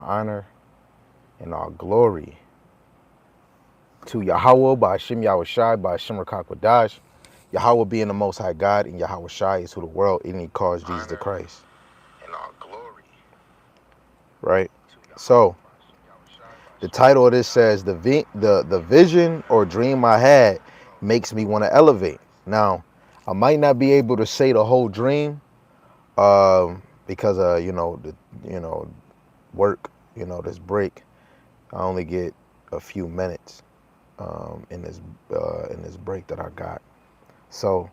honor and all glory to Yahweh by Hashem Yahushai by Hashem Rakakwadash. Yahweh being the Most High God, and Yahweh Shai is who the world and he calls Jesus the Christ. and all glory. Right? So the title of this says the vision or dream I had makes me want to elevate. Now, I might not be able to say the whole dream, because work, this break. I only get a few minutes in this break that I got. So,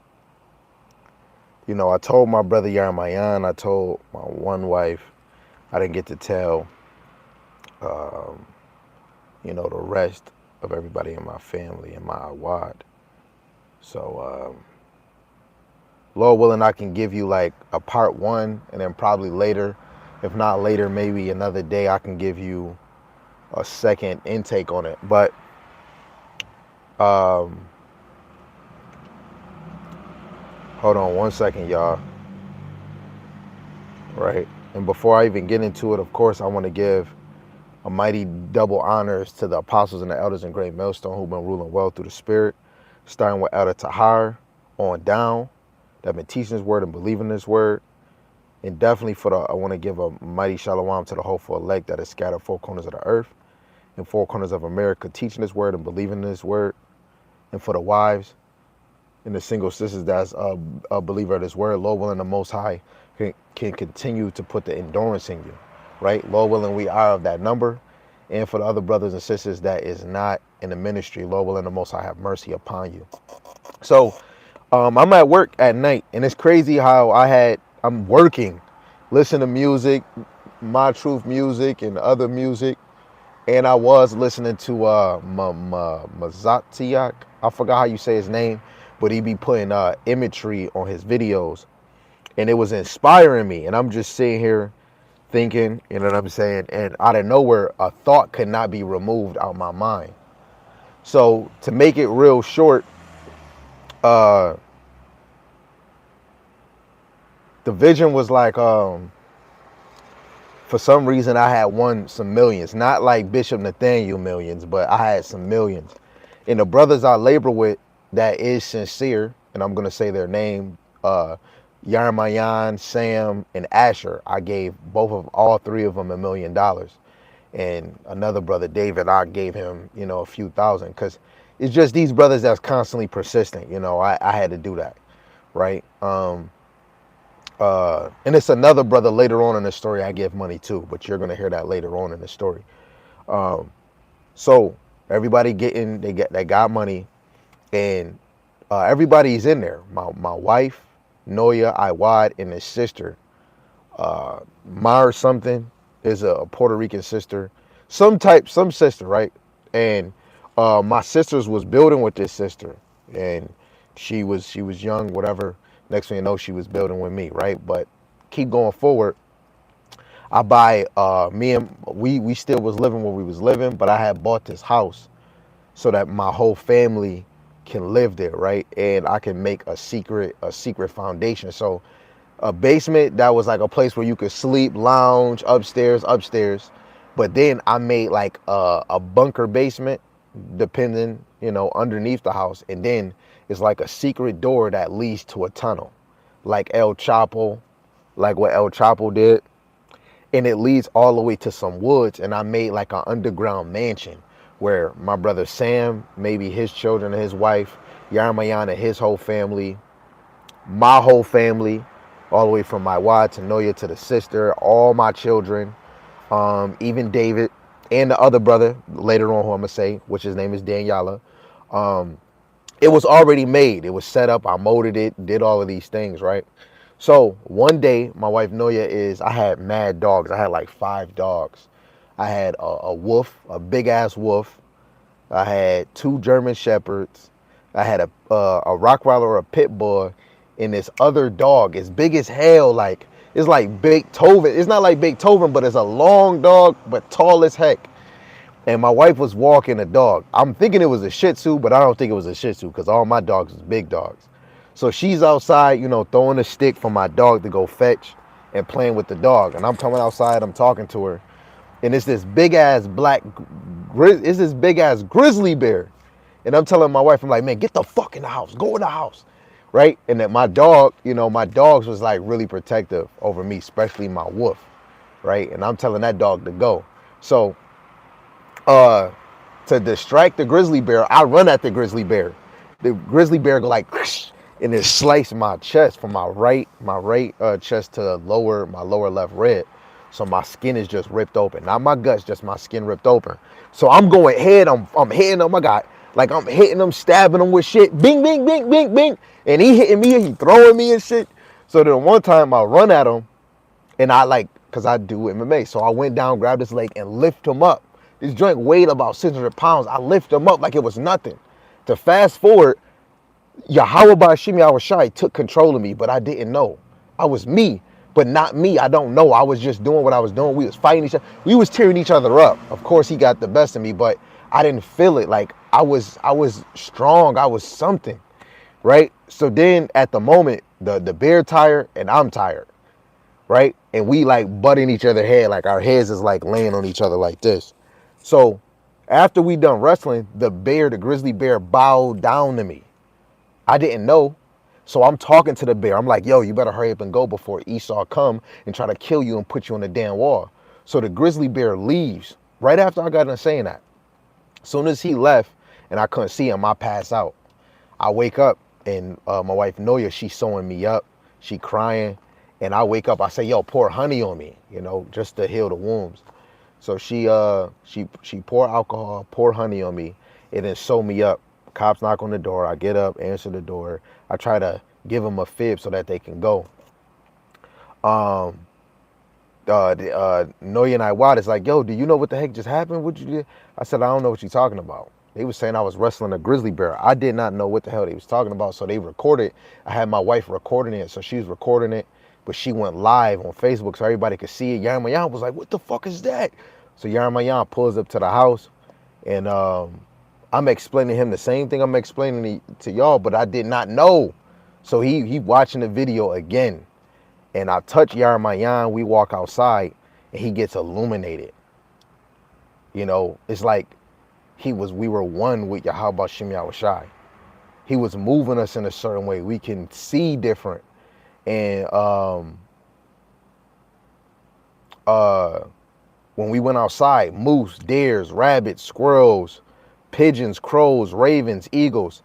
I told my brother Yarmayan, I told my one wife, I didn't get to tell um, the rest of everybody in my family and my Awad. So, Lord willing, I can give you like a part one, and then probably later, if not later, maybe another day, I can give you a second intake on it. But um, hold on one second, y'all. Right. And before I even get into it, of course, I want to give a mighty double honors to the apostles and the elders in Great Millstone who've been ruling well through the Spirit, starting with Elder Tahar on down, that have been teaching this word and believing this word. And definitely I want to give a mighty shalom to the hopeful elect that is scattered four corners of the earth and four corners of America, teaching this word and believing this word. And for the wives and the single sisters that's a believer of this word, Lord willing, the Most High can continue to put the endurance in you, right? Lord willing, we are of that number. And for the other brothers and sisters that is not in the ministry, Lord willing, the Most High have mercy upon you. So I'm at work at night, and it's crazy how I'm working, listen to music, My Truth music and other music, and I was listening to Mazatiak. I forgot how you say his name, but he be putting imagery on his videos, and it was inspiring me. And I'm just sitting here thinking, you know what I'm saying? And out of nowhere, a thought could not be removed out my mind. So to make it real short, the vision was like, for some reason I had won some millions, not like Bishop Nathaniel millions, but I had some millions. And the brothers I labor with that is sincere, and I'm gonna say their name, Yarmayan, Sam, and Asher. I gave all three of them $1 million. And another brother, David, I gave him, a few thousand, because it's just these brothers that's constantly persistent. I had to do that, right? And it's another brother later on in the story I give money to, but you're gonna hear that later on in the story. So everybody they got money, and everybody's in there. My wife, Noya, Iwad, and his sister, Mar something, is a Puerto Rican sister, some sister, right? And my sisters was building with this sister, and she was young, whatever. Next thing you know, she was building with me, right? But keep going forward. I buy we still was living where we was living, but I had bought this house so that my whole family can live there, right? And I can make a secret foundation. So a basement that was like a place where you could sleep, lounge, upstairs. But then I made like a bunker basement, depending, underneath the house. And then it's like a secret door that leads to a tunnel, like El Chapo, like what El Chapo did. And it leads all the way to some woods. And I made like an underground mansion where my brother Sam, maybe his children and his wife, Yarmayan and his whole family, my whole family, all the way from my wife to Noya to the sister, all my children, even David and the other brother later on who I'm gonna say, which his name is Daniela. It was already made. It was set up. I molded it, did all of these things, right? So one day, my wife Noya I had mad dogs. I had like 5 dogs. I had a wolf, a big ass wolf. I had 2 German shepherds. I had a Rottweiler, a pit bull, and this other dog, as big as hell. Like it's like Beethoven. It's not like Beethoven, but it's a long dog, but tall as heck. And my wife was walking a dog. I'm thinking it was a Shih Tzu, but I don't think it was a Shih Tzu because all my dogs was big dogs. So she's outside, throwing a stick for my dog to go fetch and playing with the dog. And I'm coming outside, I'm talking to her. and it's this big ass it's this big ass grizzly bear. And I'm telling my wife, I'm like, man, get the fuck in the house, go in the house, right? And that my dog, my dogs was like really protective over me, especially my wolf, right? And I'm telling that dog to go. So, to distract the grizzly bear, I run at the grizzly bear. The grizzly bear go like, and it sliced my chest from my right chest to my lower left rib. So my skin is just ripped open, not my guts, just my skin ripped open. So I'm going head, I'm hitting him. I got like I'm hitting him, stabbing him with shit, bing, bing, bing, bing, bing, and he hitting me, and he throwing me and shit. So then one time I run at him, and I like, cause I do MMA, so I went down, grabbed his leg, and lift him up. This joint weighed about 600 pounds. I lift him up like it was nothing. To fast forward, Yahweh Bashim Yahushai took control of me, but I didn't know. I was me, but not me. I don't know. I was just doing what I was doing. We was fighting each other. We was tearing each other up. Of course, he got the best of me, but I didn't feel it. Like I was strong. I was something, right? So then at the moment, the bear tired and I'm tired, right? And we like butting each other head, like our heads is like laying on each other like this. So after we done wrestling, the grizzly bear bowed down to me. I didn't know. So I'm talking to the bear. I'm like, yo, you better hurry up and go before Esau come and try to kill you and put you on the damn wall. So the grizzly bear leaves right after I got done saying that. As soon as he left and I couldn't see him, I pass out. I wake up and my wife Noya, she's sewing me up. She crying. And I wake up, I say, yo, pour honey on me, just to heal the wounds. So she pour alcohol, pour honey on me, and then sew me up. Cops knock on the door. I get up, answer the door. I try to give them a fib so that they can go. Noya and Iwad is like, yo, do you know what the heck just happened? What you did? I said, I don't know what you're talking about. They was saying I was wrestling a grizzly bear. I did not know what the hell they was talking about. So they recorded. I had my wife recording it. So she was recording it, but she went live on Facebook so everybody could see it. Yarmayan was like, what the fuck is that? So Yarmayan pulls up to the house, and I'm explaining to him the same thing I'm explaining to y'all, but I did not know. So he watching the video again, and I touch Yarmayan. We walk outside, and he gets illuminated. It's like we were one with Yahweh Shem Yahushai. He was moving us in a certain way. We can see different. And when we went outside, moose, deers, rabbits, squirrels, pigeons, crows, ravens, eagles,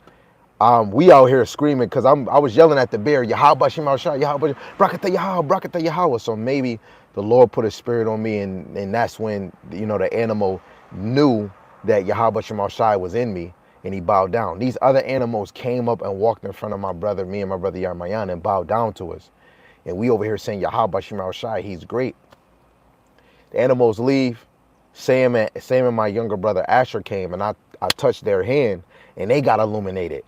we out here screaming because I was yelling at the bear, Yahweh Shem Yahushai, Yahweh, Brakata Yahweh, Brakata Yahweh. So maybe the Lord put a spirit on me, and that's when the animal knew that Yahweh Shem Yahushai was in me, and he bowed down. These other animals came up and walked in front of me and my brother Yarmayan, and bowed down to us. And we over here saying, Yahweh Shem Yahushai, he's great. The animals leave. Sam and my younger brother Asher came, and I touched their hand, and they got illuminated.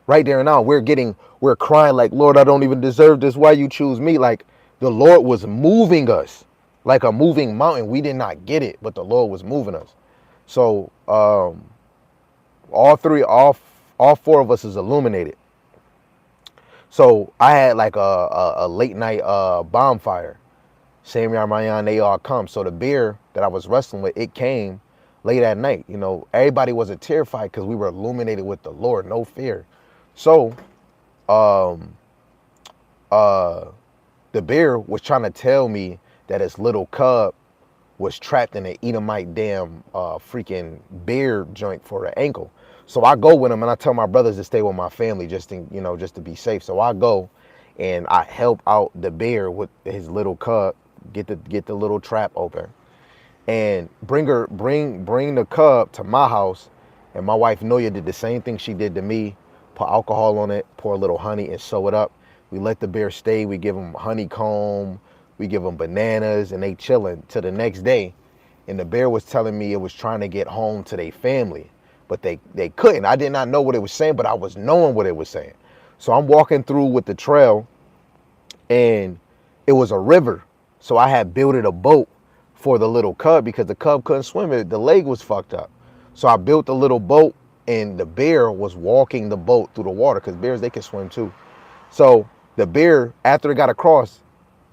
Right there and now, we're crying like, Lord, I don't even deserve this. Why you choose me? Like the Lord was moving us like a moving mountain. We did not get it, but the Lord was moving us. So all four of us is illuminated. So I had like a late night bonfire. Sam Yarmayan, they all come. So the bear that I was wrestling with, it came late at night. Everybody wasn't terrified because we were illuminated with the Lord, no fear. So the bear was trying to tell me that his little cub was trapped in an Edomite damn freaking bear joint for an ankle. So I go with him, and I tell my brothers to stay with my family just to be safe. So I go and I help out the bear with his little cub, get the little trap open, and bring the cub to my house. And my wife Noya did the same thing she did to me. Put alcohol on it, pour a little honey, and sew it up. We let the bear stay. We give him honeycomb. We give them bananas, and they chilling till the next day. And the bear was telling me it was trying to get home to their family, but they couldn't. I did not know what it was saying, but I was knowing what it was saying. So I'm walking through with the trail, and it was a river. So I had built a boat for the little cub because the cub couldn't swim. The leg was fucked up. So I built a little boat, and the bear was walking the boat through the water because bears, they can swim too. So the bear, after it got across,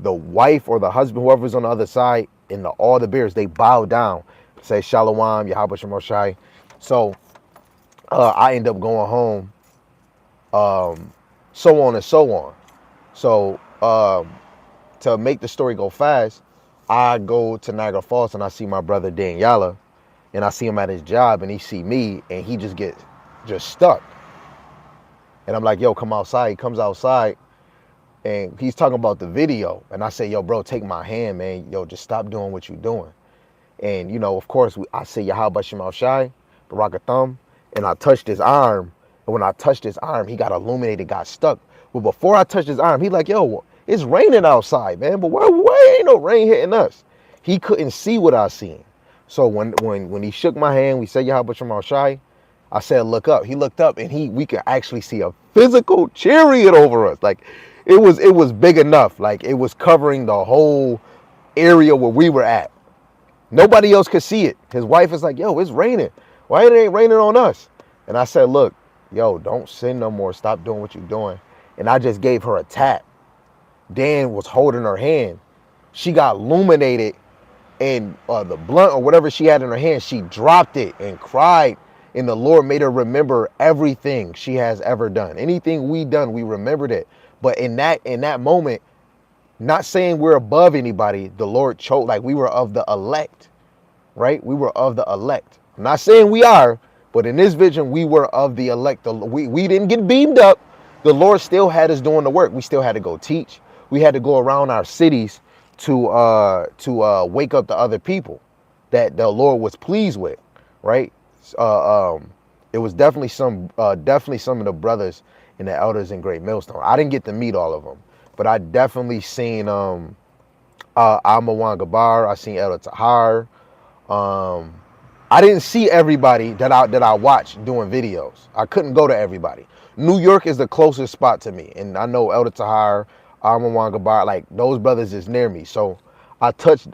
the wife or the husband, whoever was on the other side, and all the bears, they bow down, say Shalom, Yahweh Shemashai. So I end up going home, so on and so on. So to make the story go fast, I go to Niagara Falls and I see my brother Daniela, and I see him at his job, and he see me, and he just gets stuck. And I'm like, yo, come outside. He comes outside, and he's talking about the video. And I say, yo, bro, take my hand, man. Yo, just stop doing what you're doing. And, of course, I say, Yahweh Shemal Shai, Barakathum, and I touched his arm. And when I touched his arm, he got illuminated, got stuck. But before I touched his arm, he like, yo, it's raining outside, man. But why ain't no rain hitting us? He couldn't see what I seen. So when he shook my hand, we said, Yahweh Shemal Shai, I said, look up. He looked up, and we could actually see a physical chariot over us. Like, it was big enough. Like, it was covering the whole area where we were at. Nobody else could see it. His wife is like, yo, it's raining. Why it ain't raining on us? And I said, look, yo, don't sin no more. Stop doing what you're doing. And I just gave her a tap. Dan was holding her hand. She got illuminated, and the blunt or whatever she had in her hand, she dropped it and cried. And the Lord made her remember everything she has ever done. Anything we done, we remembered it. But in that moment, not saying we're above anybody, the Lord chose, like we were of the elect, right? We were of the elect. I'm not saying we are, but in this vision, we were of the elect. We didn't get beamed up. The Lord still had us doing the work. We still had to go teach. We had to go around our cities to wake up the other people that the Lord was pleased with, right? It was definitely some of the brothers and the elders in Great Millstone. I didn't get to meet all of them, but I definitely seen Amawan Gabar. I seen Elder Tahar. I didn't see everybody that I watched doing videos. I couldn't go to everybody. New York is the closest spot to me, and I know Elder Tahar, Amawan Gabar, like those brothers is near me. So I just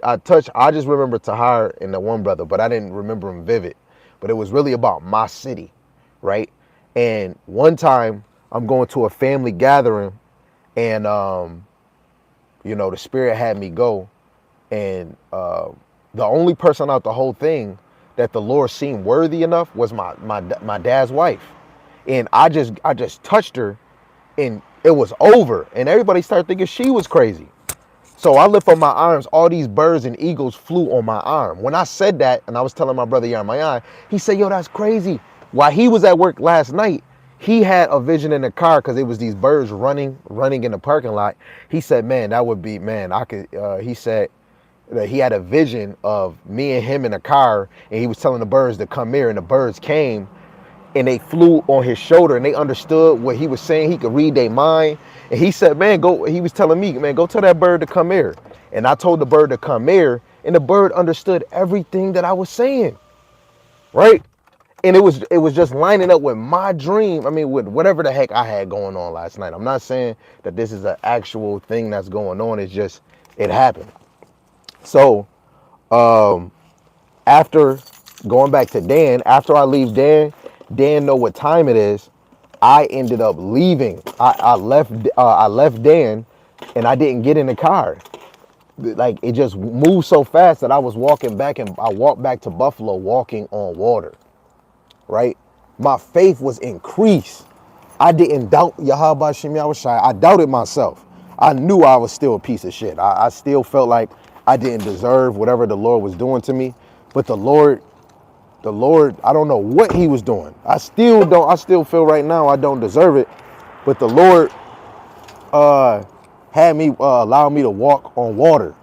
remember Tahar and the one brother, but I didn't remember him vivid. But it was really about my city, right? And one time I'm going to a family gathering, and the Spirit had me go, and the only person out the whole thing that the Lord seemed worthy enough was my dad's wife. And I just touched her, and it was over. And everybody started thinking she was crazy. So I lift up my arms, all these birds and eagles flew on my arm. When I said that, and I was telling my brother Yarmayan, he said, yo, that's crazy. While he was at work last night, he had a vision in the car because it was these birds running in the parking lot. He said, man, that would be, man, I could, he said that he had a vision of me and him in a car, and he was telling the birds to come here, and the birds came, and they flew on his shoulder, and they understood what he was saying. He could read their mind. And he said, man, go, he was telling me, man, go tell that bird to come here. And I told the bird to come here, and the bird understood everything that I was saying, right? And it was just lining up with my dream. I mean, with whatever the heck I had going on last night. I'm not saying that this is an actual thing that's going on. It's just, it happened. So, after going back to Dan, after I leave Dan know what time it is. I ended up leaving. I left Dan, and I didn't get in the car. Like, it just moved so fast that I was walking back, and I walked back to Buffalo walking on water, right? My faith was increased. I didn't doubt Yahweh Shem Yahushai. I doubted myself. I knew I was still a piece of shit. I still felt like I didn't deserve whatever the Lord was doing to me. But the Lord, I don't know what he was doing. I still feel right now I don't deserve it. But the Lord had me, allow me to walk on water.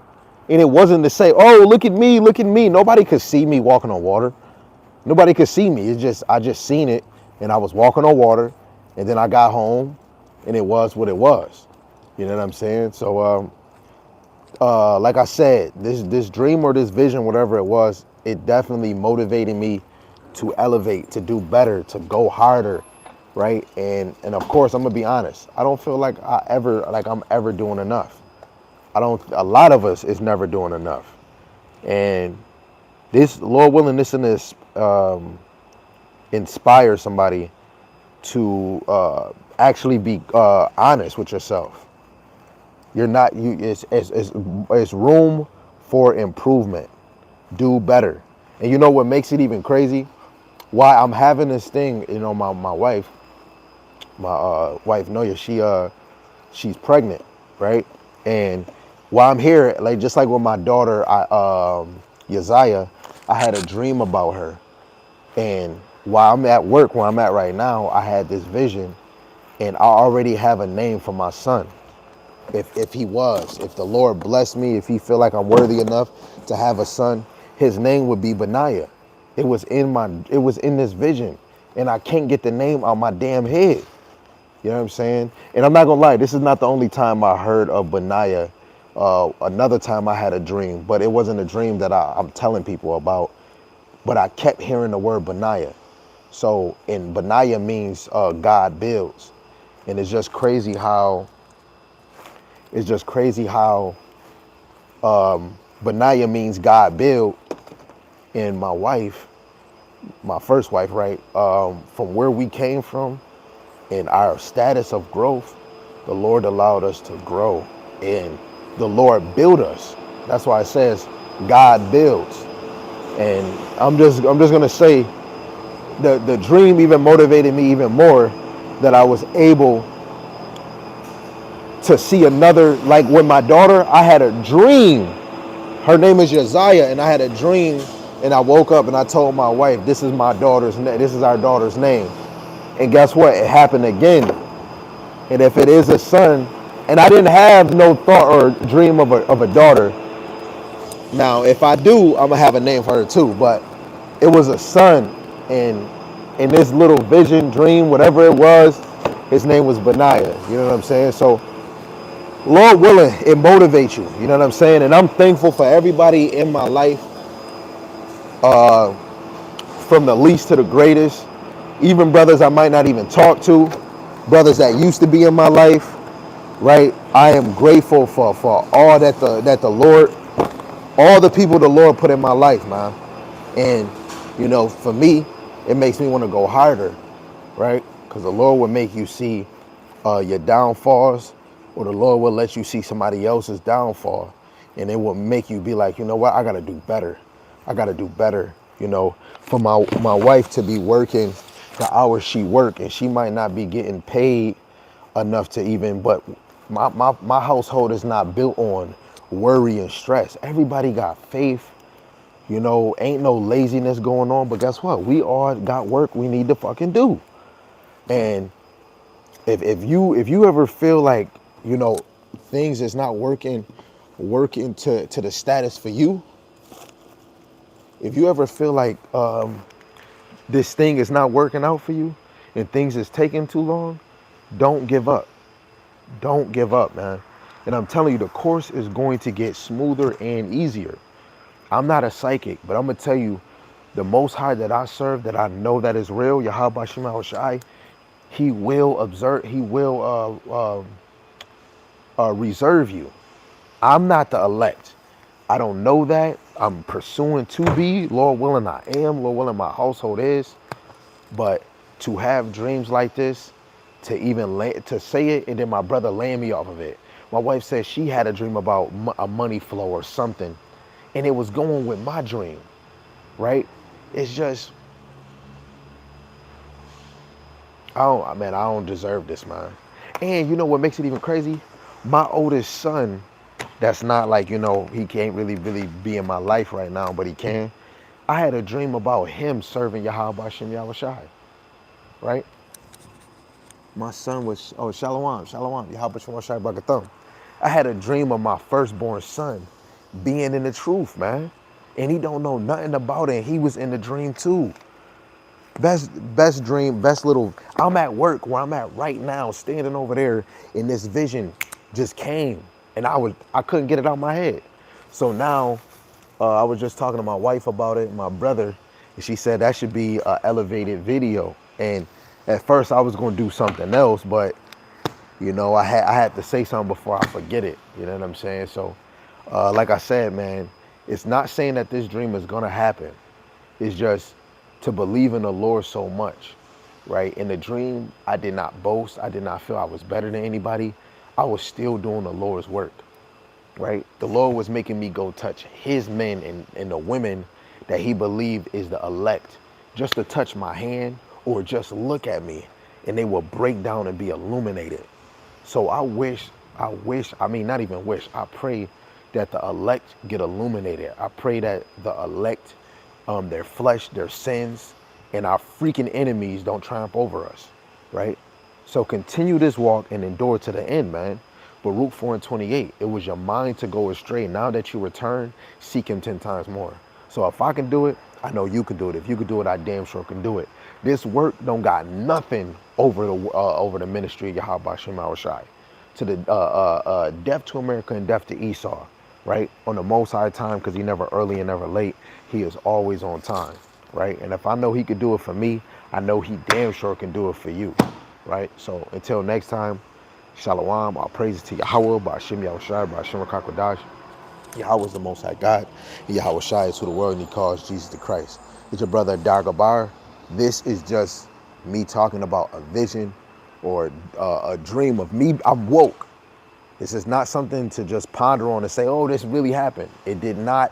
And it wasn't to say, oh, look at me. Nobody could see me walking on water. Nobody could see me. It's just, I just seen it, and I was walking on water, and then I got home, and it was what it was. You know what I'm saying? So, like I said, this dream or this vision, whatever it was, it definitely motivated me to elevate, to do better, to go harder, right? And of course, I'm gonna be honest. I don't feel like I'm ever doing enough. A lot of us is never doing enough. And this, Lord willing, this inspire somebody to actually be honest with yourself. It's room for improvement. Do better. And you know what makes it even crazy? Why I'm having this thing, you know, my wife, my wife Noya, she's pregnant, right? And while I'm here, like just like with my daughter, Yaziah, I had a dream about her. And while I'm at work, where I'm at right now, I had this vision, and I already have a name for my son. If the Lord blessed me, if he feel like I'm worthy enough to have a son, his name would be Benaiah. It was in this vision, and I can't get the name out my damn head. You know what I'm saying? And I'm not gonna lie, this is not the only time I heard of Benaiah. Another time I had a dream, but it wasn't a dream that I'm telling people about. But I kept hearing the word Benaiah. So, and Benaiah means God builds, and it's just crazy how Benaiah means God build, and my wife, my first wife, right, from where we came from and our status of growth, the Lord allowed us to grow, and the Lord built us. That's why it says God builds. And I'm just gonna say the dream even motivated me even more, that I was able to see another, like with my daughter, I had a dream. Her name is Yaziah, and I had a dream, and I woke up and I told my wife, this is this is our daughter's name. And guess what? It happened again. And if it is a son, and I didn't have no thought or dream of a daughter. Now, if I do, I'm gonna have a name for her too. But it was a son, and in this little vision, dream, whatever it was, his name was Benaiah. You know what I'm saying? So, Lord willing, it motivates you. You know what I'm saying? And I'm thankful for everybody in my life, from the least to the greatest. Even brothers I might not even talk to, brothers that used to be in my life, right? I am grateful for all that the Lord, all the people the Lord put in my life, man. And you know, for me, it makes me want to go harder, right? Because the Lord will make you see your downfalls, or the Lord will let you see somebody else's downfall, and it will make you be like, you know what, I gotta do better. I gotta do better. You know, for my wife to be working the hours she work, and she might not be getting paid enough to even, but my household is not built on worry and stress. Everybody got faith. You know, ain't no laziness going on. But guess what? We all got work we need to fucking do. And if you ever feel like, you know, things is not working to the status for you, if you ever feel like this thing is not working out for you and things is taking too long, don't give up. Don't give up, man. And I'm telling you, the course is going to get smoother and easier. I'm not a psychic, but I'm gonna tell you, the Most High that I serve, that I know that is real, Yahweh Shema Shai, He will observe. He will reserve you. I'm not the elect. I don't know that. I'm pursuing to be. Lord willing, I am. Lord willing, my household is. But to have dreams like this, to even to say it, and then my brother laying me off of it. My wife said she had a dream about a money flow or something, and it was going with my dream, right? It's just, I don't deserve this, man. And you know what makes it even crazy? My oldest son, that's not like, you know, he can't really be in my life right now, but he can. I had a dream about him serving Yahweh Shem Yahushai, right? My son was, Shalom, Yahweh Shem Yahushai Barakatham. I had a dream of my firstborn son being in the truth, man. And he don't know nothing about it. He was in the dream too. Best dream, best little, I'm at work where I'm at right now, standing over there, and this vision just came, and I couldn't get it out of my head. So now, I was just talking to my wife about it, my brother, and she said that should be an elevated video. And at first I was gonna do something else, but you know, I had to say something before I forget it. You know what I'm saying? So, like I said, man, it's not saying that this dream is gonna happen. It's just to believe in the Lord so much, right? In the dream, I did not boast. I did not feel I was better than anybody. I was still doing the Lord's work. right? The Lord was making me go touch his men and the women that he believed is the elect, just to touch my hand or just look at me, and they will break down and be illuminated. So I mean, not even wish, I pray that the elect get illuminated. I pray that the elect, their flesh, their sins, and our freaking enemies don't triumph over us, right? So continue this walk and endure to the end, man. Baruch 4 and 28, it was your mind to go astray. Now that you return, seek him 10 times more. So if I can do it, I know you can do it. If you can do it, I damn sure can do it. This work don't got nothing over the ministry of Yahweh Shem Shai. To the death to America and death to Esau, right? On the most high time, because he never early and never late. He is always on time, right? And if I know he could do it for me, I know he damn sure can do it for you, right? So until next time, Shalom, our praises to Yahweh, Ba'ashem Yahushai, Ba'ashem Rakakwadash. Yahweh is the Most High God, and Yahweh Shai is who the world and he calls Jesus the Christ. It's your brother Dargabar. This is just me talking about a vision or a dream of me. I'm woke. This is not something to just ponder on and say, oh, this really happened. It did not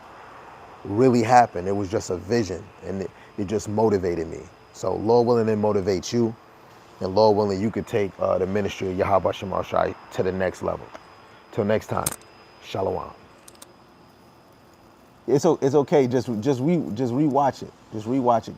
really happen. It was just a vision, and it just motivated me. So Lord willing, it motivates you. And Lord willing, you could take the ministry of Yahweh Shemar Shai to the next level. Till next time, Shalom. It's okay. Just rewatch it. Just rewatch it.